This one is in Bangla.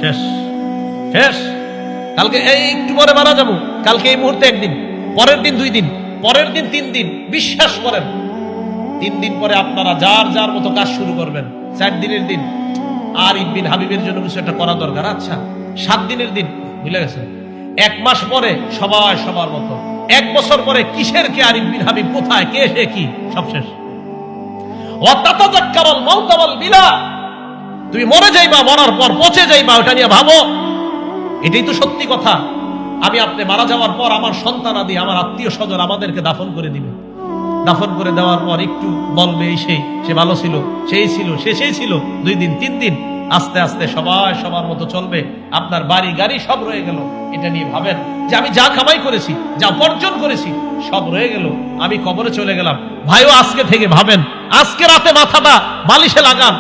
শেষ শেষ। কালকে এই একটু পরে মারা যাবো, কালকে এই মুহূর্তে একদিন, পরের দিন 2 দিন, পরের দিন 3 দিন। বিশ্বাস করেন 3 দিন পরে আপনারা যার যার মতো কাজ শুরু করবেন। 4 দিনের দিন আরিফ বিন হাবিবের জন্য কিছু একটা করা দরকার। আচ্ছা 7 দিনের দিন ভুলে গেছেন। 1 মাস পরে সবাই সবার মতো। 1 বছর পরে কিসের কি আরিফ বিন হাবিব, কোথায় কে সে কি, সব শেষ। তুমি মরে যাইবা, মরার পর পচে যাইবা, ওটা নিয়ে ভাবো। এটাই তো সত্যি কথা। আমি আপনি মারা যাওয়ার পর আমার সন্তান আদি, আমার আত্মীয় স্বজন আমাদেরকে দাফন করে দিবে। দাফন করে দেওয়ার পর একটু বলবে এই সে ভালো ছিল, সেই ছিল, সেই ছিল। 2 দিন 3 দিন, আস্তে আস্তে সবাই সবার মতো চলবে। আপনার বাড়ি গাড়ি সব রয়ে গেল। এটা নিয়ে ভাবেন যে আমি যা কামাই করেছি, যা উপার্জন করেছি, সব রয়ে গেল, আমি কবরে চলে গেলাম। ভাইও আজকে থেকে ভাবেন, আজকে রাতে মাথাটা বালিশে লাগান,